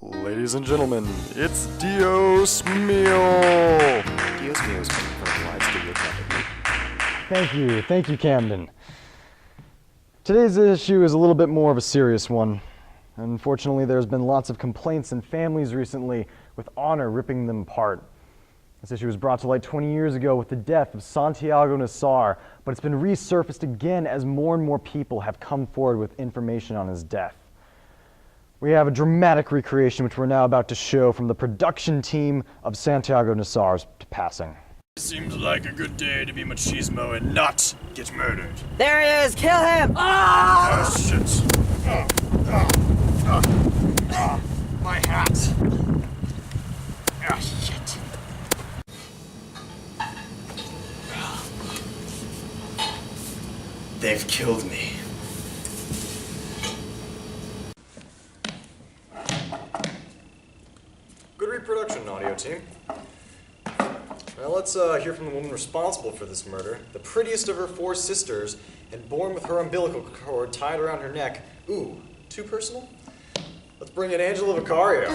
Ladies and gentlemen, it's Dios Mio! Dios Mio is coming from the live studio Camden. Thank you, Camden. Today's issue is a little bit more of a serious one. Unfortunately, there's been lots of complaints in families recently with honor ripping them apart. This issue was brought to light 20 years ago with the death of Santiago Nassar, but it's been resurfaced again as more and more people have come forward with information on his death. We have a dramatic recreation which we're now about to show from the production team of Santiago Nassar's passing. Seems like a good day to be machismo and not get murdered. There he is! Kill him! Ah! Oh, shit. My hat. Ah, shit. They've killed me. Good reproduction, audio team. Now let's hear from the woman responsible for this murder, the prettiest of her 4 sisters, and born with her umbilical cord tied around her neck. Ooh, too personal? Let's bring in Angela Vicario.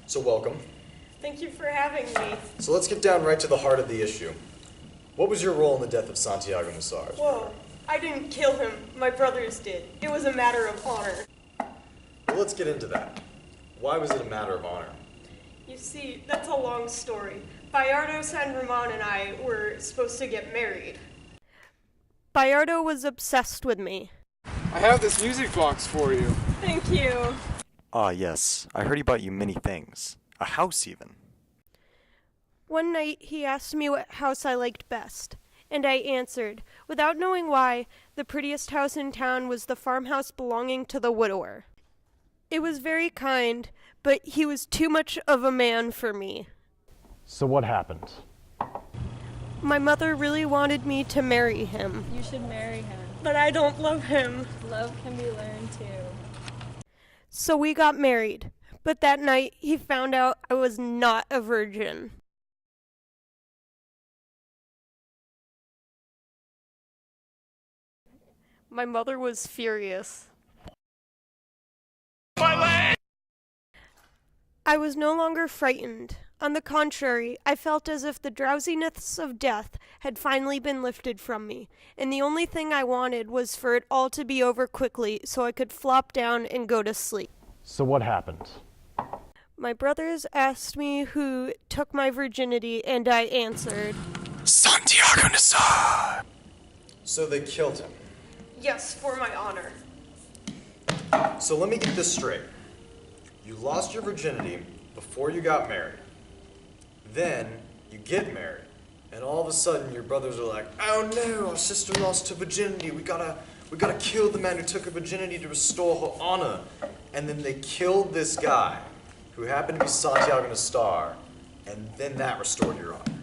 So welcome. Thank you for having me. So let's get down right to the heart of the issue. What was your role in the death of Santiago Nassar? Whoa, I didn't kill him. My brothers did. It was a matter of honor. Well, let's get into that. Why was it a matter of honor? You see, that's a long story. Bayardo, San Ramon, and I were supposed to get married. Bayardo was obsessed with me. I have this music box for you. Thank you. Ah, yes. I heard he bought you many things. A house, even. One night, he asked me what house I liked best, and I answered, without knowing why, the prettiest house in town was the farmhouse belonging to the widower. It was very kind, but he was too much of a man for me. So what happened? My mother really wanted me to marry him. You should marry him. But I don't love him. Love can be learned too. So we got married, but that night he found out I was not a virgin. My mother was furious. I was no longer frightened. On the contrary, I felt as if the drowsiness of death had finally been lifted from me, and the only thing I wanted was for it all to be over quickly so I could flop down and go to sleep. So what happened? My brothers asked me who took my virginity, and I answered, Santiago Nassar. So they killed him. yes, for my honor. So let me get this straight. You lost your virginity before you got married. Then you get married, and all of a sudden your brothers are like, "Oh no, our sister lost her virginity. We gotta kill the man who took her virginity to restore her honor." And then they killed this guy, who happened to be Santiago Nassar, and then that restored your honor.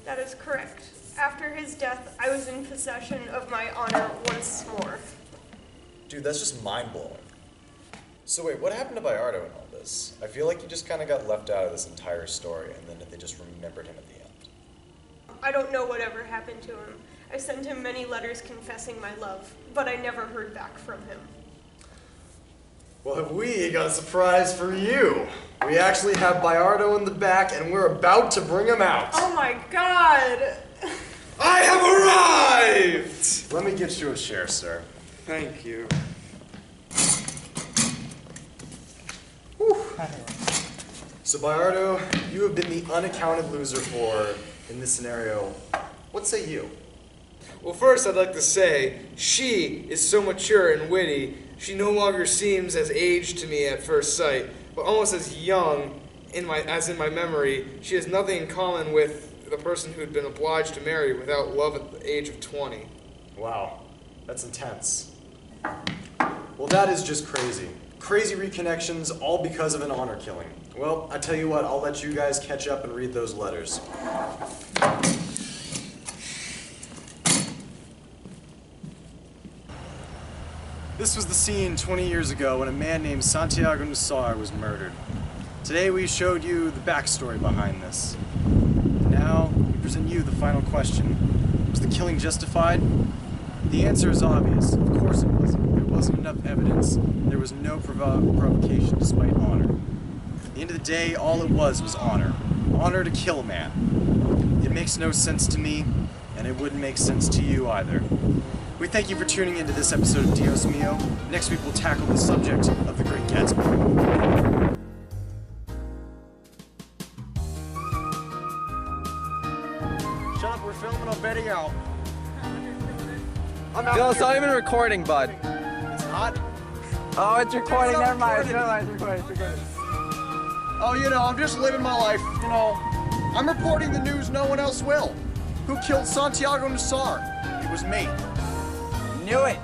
That is correct. After his death, I was in possession of my honor once more. Dude, that's just mind-blowing. So wait, what happened to Bayardo in all this? I feel like he just kind of got left out of this entire story, and then they just remembered him at the end. I don't know whatever happened to him. I sent him many letters confessing my love, but I never heard back from him. Well, have we got a surprise for you? We actually have Bayardo in the back, and we're about to bring him out. Oh my god! I have arrived! Let me get you a chair, sir. Thank you. So, Bayardo, you have been the unaccounted loser in this scenario. What say you? Well, first I'd like to say, she is so mature and witty, she no longer seems as aged to me at first sight, but almost as young as in my memory. She has nothing in common with the person who'd been obliged to marry without love at the age of 20. Wow, that's intense. Well, that is just crazy. Crazy reconnections, all because of an honor killing. Well, I tell you what, I'll let you guys catch up and read those letters. This was the scene 20 years ago when a man named Santiago Nassar was murdered. Today we showed you the backstory behind this. Now, we present and you the final question. Was the killing justified? The answer is obvious. Of course it wasn't. There wasn't enough evidence. There was no provocation despite honor. At the end of the day, all it was honor. Honor to kill a man. It makes no sense to me, and it wouldn't make sense to you either. We thank you for tuning into this episode of Dios Mio. Next week we'll tackle the subject of the Great Gatsby. Shut up, we're filming a video. No, it's not even recording, bud. It's not? Oh, it's recording. Never mind. recording. It's recording. Oh, I'm just living my life. I'm reporting the news no one else will. Who killed Santiago Nassar? It was me. Knew it.